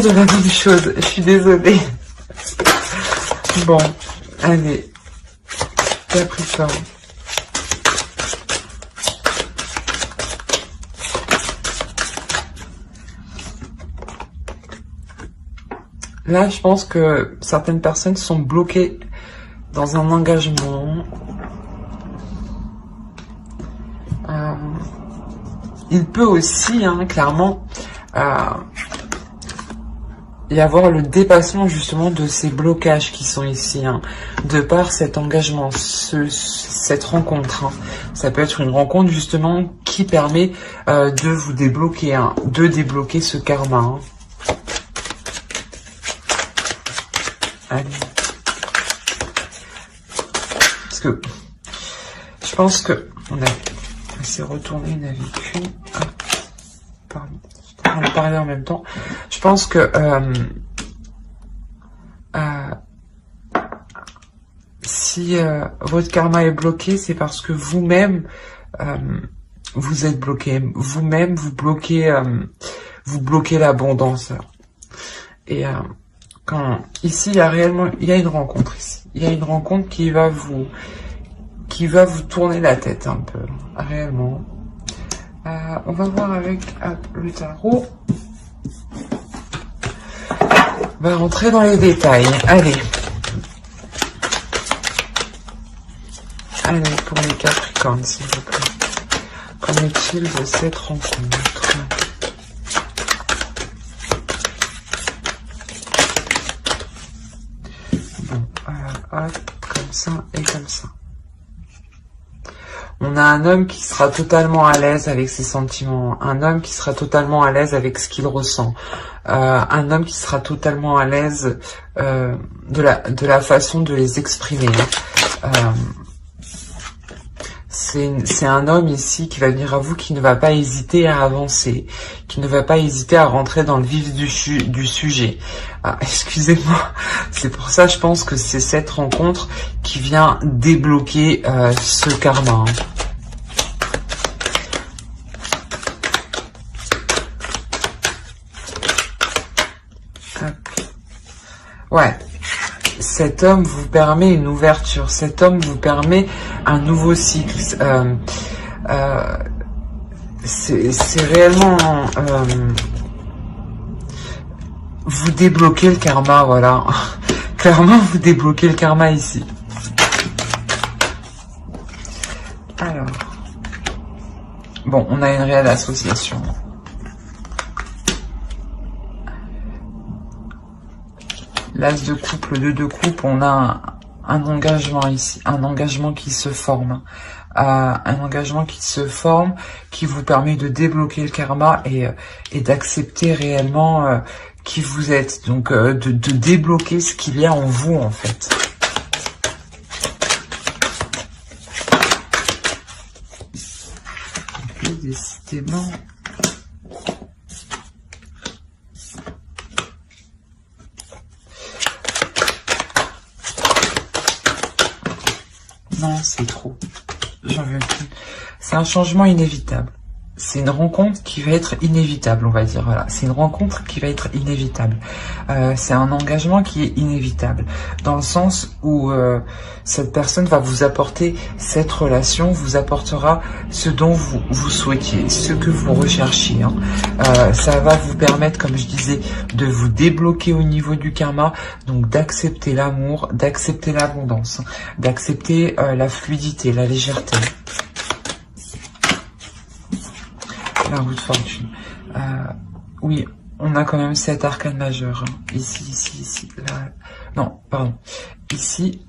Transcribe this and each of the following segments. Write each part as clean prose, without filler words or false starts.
De la même chose, je suis désolée. Bon, allez. Capricorne. Là, je pense que certaines personnes sont bloquées dans un engagement. Il peut aussi, clairement, y avoir le dépassement justement de ces blocages qui sont ici, de par cet engagement, cette rencontre. Ça peut être une rencontre justement qui permet de vous débloquer, de débloquer ce karma. Allez. Parce que je pense que on a assez retourné, on a vécu. Ah, pardon. On va parler en même temps. Je pense que si votre karma est bloqué, c'est parce que vous-même vous êtes bloqué. Vous-même vous bloquez l'abondance. Et quand ici il y a une rencontre ici. Il y a une rencontre qui va vous tourner la tête un peu, réellement. On va voir avec le tarot. On va rentrer dans les détails. Allez. Allez, pour les Capricornes, s'il vous plaît. Qu'en est-il de cette rencontre? Bon, hop, comme ça et comme ça. On a un homme qui sera totalement à l'aise avec ses sentiments, un homme qui sera totalement à l'aise avec ce qu'il ressent, un homme qui sera totalement à l'aise de la façon de les exprimer. C'est un homme ici qui va venir à vous, qui ne va pas hésiter à avancer, qui ne va pas hésiter à rentrer dans le vif du sujet. Excusez-moi, c'est pour ça je pense que c'est cette rencontre qui vient débloquer ce karma. Ouais. Cet homme vous permet une ouverture, cet homme vous permet un nouveau cycle. C'est réellement... vous débloquez le karma, voilà. Clairement, vous débloquez le karma ici. Alors... Bon, on a une réelle association. L'as de coupe, le 2 de coupe, on a un engagement ici, un engagement qui se forme. Un engagement qui se forme, qui vous permet de débloquer le karma et d'accepter réellement qui vous êtes. Donc de débloquer ce qu'il y a en vous en fait. Et décidément... Non, c'est trop. J'en veux plus. C'est un changement inévitable. C'est une rencontre qui va être inévitable, on va dire. Voilà, c'est une rencontre qui va être inévitable. C'est un engagement qui est inévitable. Dans le sens où cette personne va vous apporter, cette relation vous apportera ce dont vous souhaitiez, ce que vous recherchiez. Ça va vous permettre, comme je disais, de vous débloquer au niveau du karma, donc d'accepter l'amour, d'accepter l'abondance, d'accepter la fluidité, la légèreté. La roue de fortune. Oui, on a quand même 7 arcanes majeures. Ici, là. Non, pardon. Ici,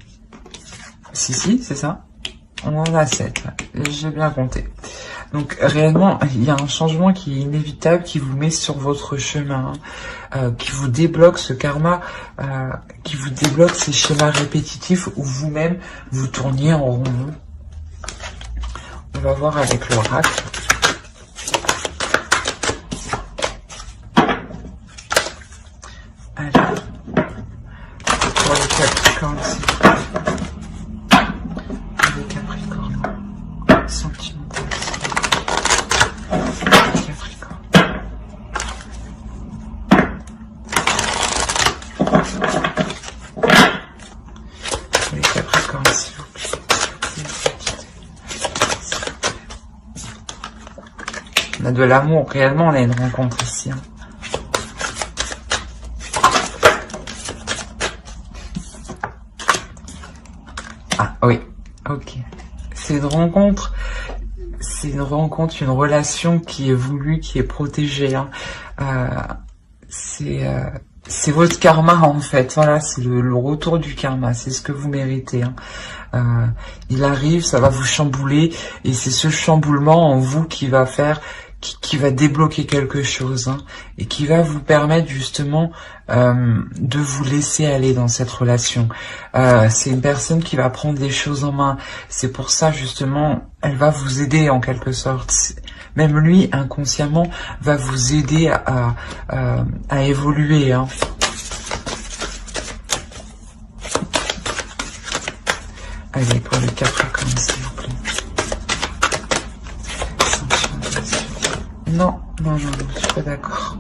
c'est ça. On en a 7. J'ai bien compté. Donc, réellement, il y a un changement qui est inévitable, qui vous met sur votre chemin, qui vous débloque ce karma, qui vous débloque ces schémas répétitifs où vous-même, vous tourniez en rond. On va voir avec l'oracle. Allez, pour les Capricornes, les Capricornes, sentimental, les Capricornes. a de l'amour. Réellement, on a une rencontre ici. Hein. Ah oui, ok. C'est une rencontre, une relation qui est voulue, qui est protégée. Hein. C'est votre karma en fait. Voilà, c'est le retour du karma. C'est ce que vous méritez. Hein. Il arrive, ça va vous chambouler, et c'est ce chamboulement en vous qui va faire, qui va débloquer quelque chose, hein, et qui va vous permettre justement de vous laisser aller dans cette relation. C'est une personne qui va prendre les choses en main. C'est pour ça justement, elle va vous aider en quelque sorte. Même lui, inconsciemment, va vous aider à évoluer. Hein. Allez, pour le Capricorne, s'il vous plaît. Non, non, non, non, je suis pas d'accord.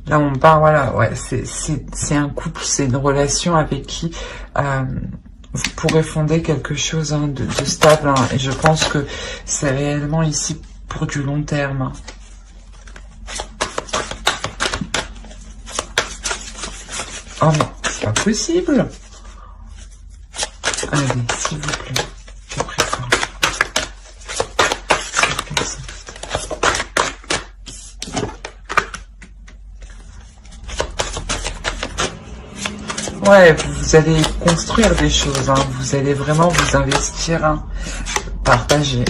Là, on part, voilà, ouais, c'est un couple, c'est une relation avec qui vous pourrez fonder quelque chose hein, de stable. Hein, et je pense que c'est réellement ici pour du long terme. Hein. Oh non, c'est pas possible. Allez, s'il vous plaît. Capricorne. Ouais, vous allez construire des choses, hein. Vous allez vraiment vous investir, hein. Partager.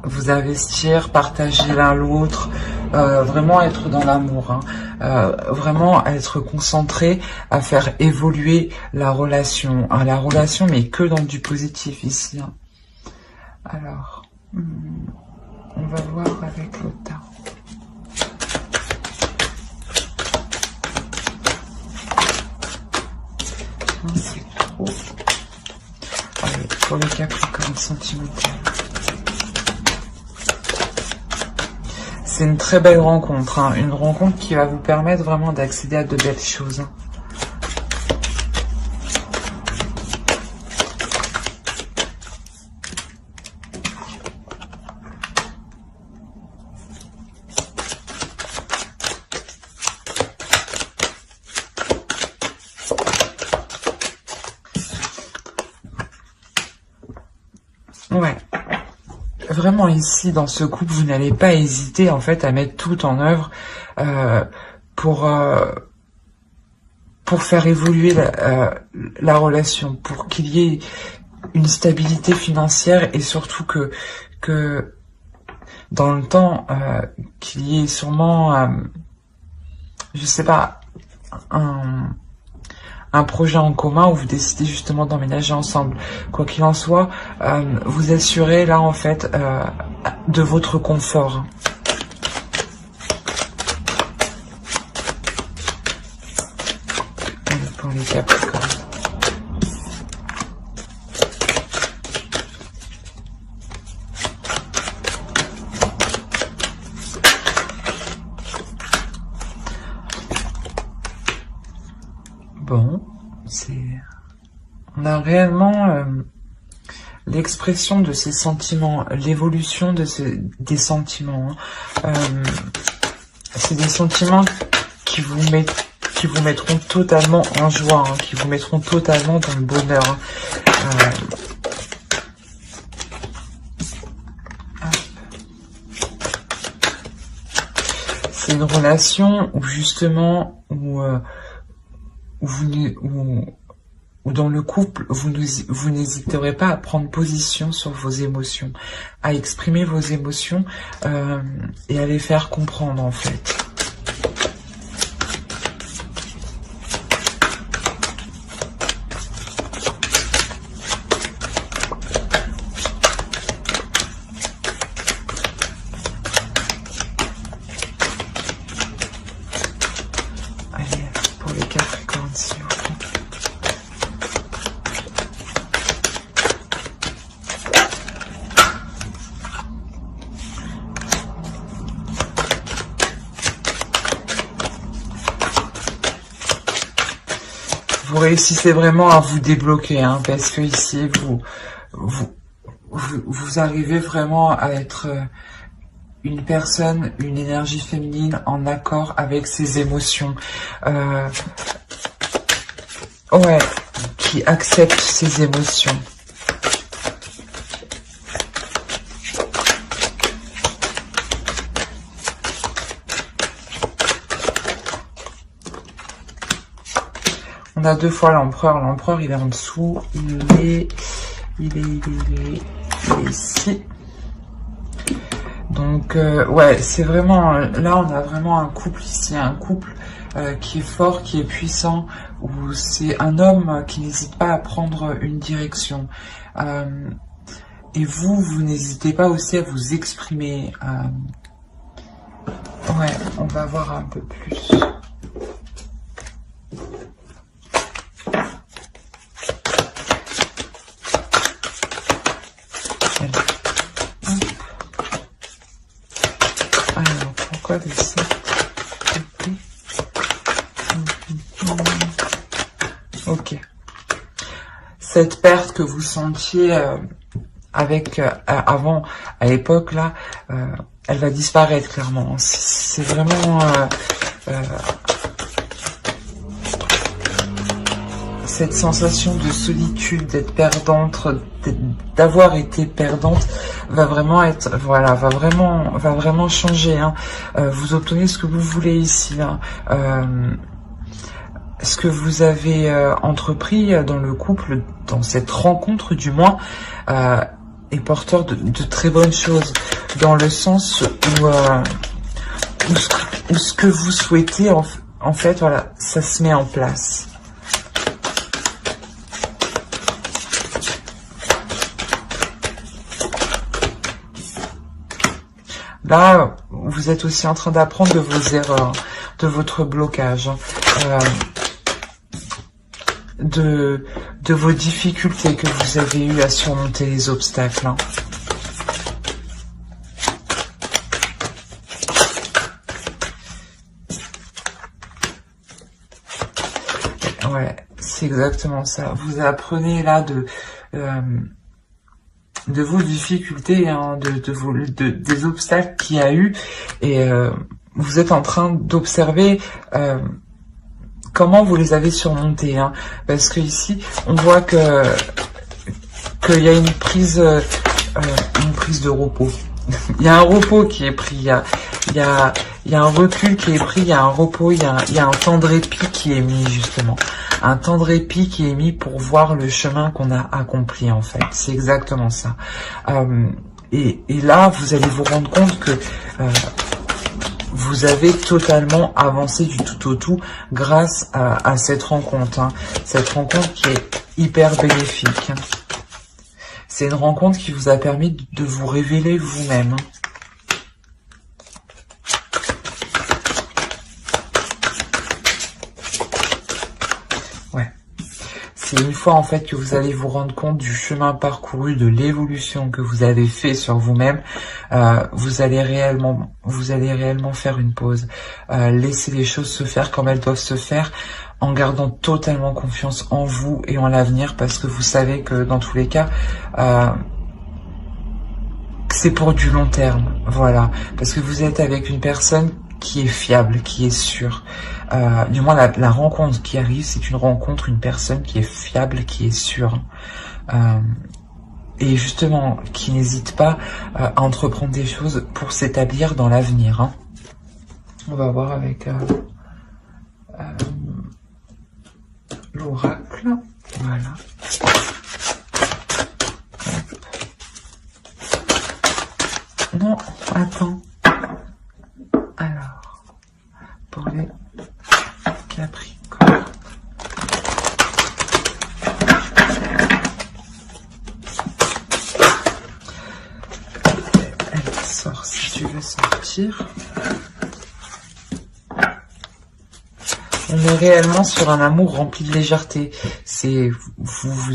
Vous investir, partager l'un l'autre, vraiment être dans l'amour, hein. Vraiment être concentré à faire évoluer la relation, mais que dans du positif ici. Hein. Alors, on va voir avec le tarot. C'est trop. Allez, pour le Capricorne sentimental. C'est une très belle rencontre, hein. Une rencontre qui va vous permettre vraiment d'accéder à de belles choses. Hein. Ouais. Vraiment ici, dans ce couple, vous n'allez pas hésiter en fait à mettre tout en œuvre pour faire évoluer la relation, pour qu'il y ait une stabilité financière et surtout que dans le temps, qu'il y ait sûrement, je sais pas, un projet en commun où vous décidez justement d'emménager ensemble. Quoi qu'il en soit, vous assurez là en fait de votre confort. Pour les Capricornes. Bon, on a réellement l'expression de ces sentiments, l'évolution des sentiments. Hein. C'est des sentiments qui vous mettront totalement en joie, hein, qui vous mettront totalement dans le bonheur. Hein. C'est une relation où justement, où dans le couple, vous n'hésiterez pas à prendre position sur vos émotions, à exprimer vos émotions et à les faire comprendre en fait. Allez, pour les Capricornes, s'il vous plaît. réussissez vraiment à vous débloquer, hein, parce que ici, vous arrivez vraiment à être une personne, une énergie féminine en accord avec ses émotions. Ouais, qui accepte ses émotions. On a deux fois l'empereur. L'empereur, il est en dessous. Il est ici. Donc, ouais, c'est vraiment... Là, on a vraiment un couple ici. Un couple qui est fort, qui est puissant. Où c'est un homme qui n'hésite pas à prendre une direction. Et vous n'hésitez pas aussi à vous exprimer. Ouais, on va voir un peu plus. Alors, pourquoi des 7? Ok. Cette perte que vous sentiez avec avant, à l'époque là, elle va disparaître clairement. C'est vraiment cette sensation de solitude, d'être perdante, d'avoir été perdante, va vraiment être, voilà, va vraiment changer. Hein. Vous obtenez ce que vous voulez ici. Hein. Ce que vous avez entrepris dans le couple, dans cette rencontre du moins, est porteur de très bonnes choses, dans le sens où ce que vous souhaitez, en fait, voilà, ça se met en place. Là, vous êtes aussi en train d'apprendre de vos erreurs, de votre blocage, de vos difficultés que vous avez eues à surmonter les obstacles. Hein. Ouais, c'est exactement ça. Vous apprenez là de vos difficultés, hein, des obstacles qu'il y a eu, et vous êtes en train d'observer comment vous les avez surmontés, hein, parce que ici on voit qu'il y a une prise de repos. Il y a un repos qui est pris, il y a un recul qui est pris, il y a un repos, il y a un temps de répit qui est mis justement. Un temps de répit qui est mis pour voir le chemin qu'on a accompli en fait. C'est exactement ça. Et là, vous allez vous rendre compte que vous avez totalement avancé du tout au tout grâce à cette rencontre. Hein. Cette rencontre qui est hyper bénéfique. Hein. C'est une rencontre qui vous a permis de vous révéler vous-même. Hein. C'est une fois en fait que vous allez vous rendre compte du chemin parcouru, de l'évolution que vous avez fait sur vous-même, vous allez réellement faire une pause, laisser les choses se faire comme elles doivent se faire, en gardant totalement confiance en vous et en l'avenir, parce que vous savez que dans tous les cas, c'est pour du long terme, voilà, parce que vous êtes avec une personne qui est fiable, qui est sûre. Du moins, la rencontre qui arrive, c'est une personne qui est fiable, qui est sûre. Et justement, qui n'hésite pas à entreprendre des choses pour s'établir dans l'avenir. Hein. On va voir avec l'oracle. Voilà. Non, attends. Alors, pour les Capricorne. Elle sort si tu veux sortir. On est réellement sur un amour rempli de légèreté. C'est vous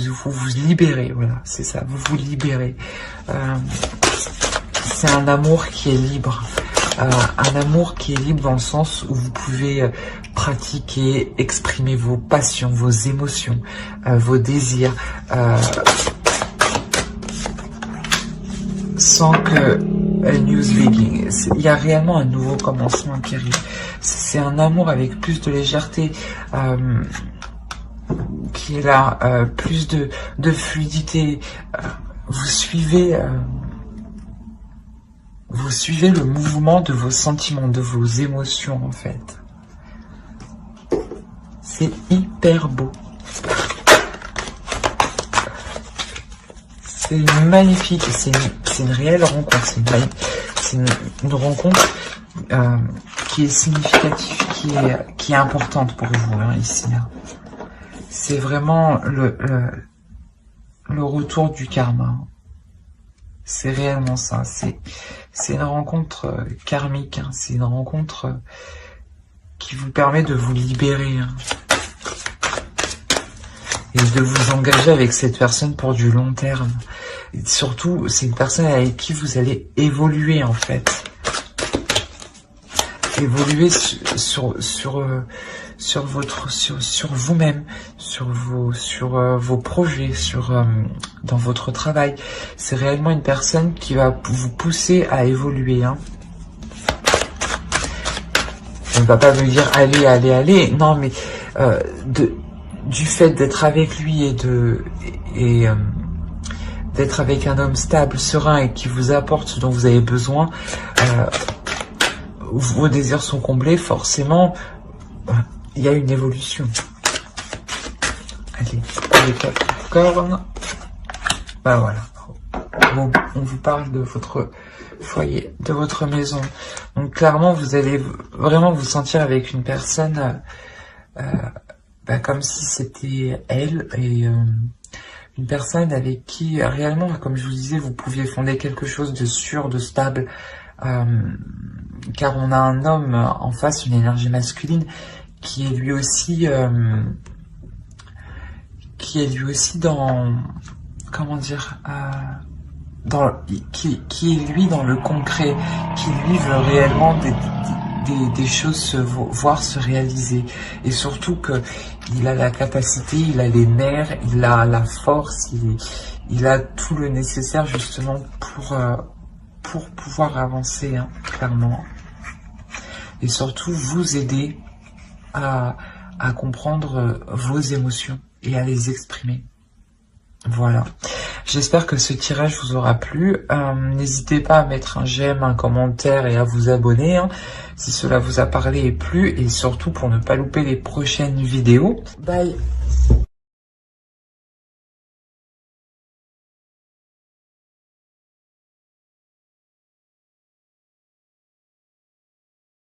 libérez, voilà, c'est ça, vous vous libérez. C'est un amour qui est libre. Un amour qui est libre dans le sens où vous pouvez pratiquer, exprimer vos passions, vos émotions, vos désirs, sans que a news beginning. Il y a réellement un nouveau commencement qui arrive. C'est un amour avec plus de légèreté qui est là, plus de fluidité. Vous suivez le mouvement de vos sentiments, de vos émotions en fait. C'est hyper beau. C'est magnifique, c'est une réelle rencontre, c'est une rencontre qui est significative, qui est importante pour vous hein, ici. Hein. C'est vraiment le retour du karma. C'est réellement ça. C'est une rencontre karmique. Hein. C'est une rencontre qui vous permet de vous libérer hein, et de vous engager avec cette personne pour du long terme. Et surtout, c'est une personne avec qui vous allez évoluer en fait. Évoluer sur vous-même, sur vos projets, dans votre travail. C'est réellement une personne qui va vous pousser à évoluer. Hein. On ne va pas me dire allez, allez, allez. Non, mais du fait d'être avec lui et d'être avec un homme stable, serein et qui vous apporte ce dont vous avez besoin, vos désirs sont comblés, forcément, il y a une évolution. Allez, les Capricornes. Bah voilà. Bon, on vous parle de votre foyer, de votre maison. Donc clairement, vous allez vraiment vous sentir avec une personne comme si c'était elle et une personne avec qui réellement, comme je vous disais, vous pouviez fonder quelque chose de sûr, de stable. Car on a un homme en face, une énergie masculine qui est lui aussi dans, comment dire, qui est lui dans le concret, qui lui veut réellement des choses voir se réaliser, et surtout que il a la capacité, il a les nerfs, il a la force, il a tout le nécessaire justement pour pouvoir avancer, hein, clairement. Et surtout vous aider à comprendre vos émotions et à les exprimer. Voilà. J'espère que ce tirage vous aura plu. N'hésitez pas à mettre un j'aime, un commentaire et à vous abonner hein, si cela vous a parlé et plu. Et surtout pour ne pas louper les prochaines vidéos. Bye.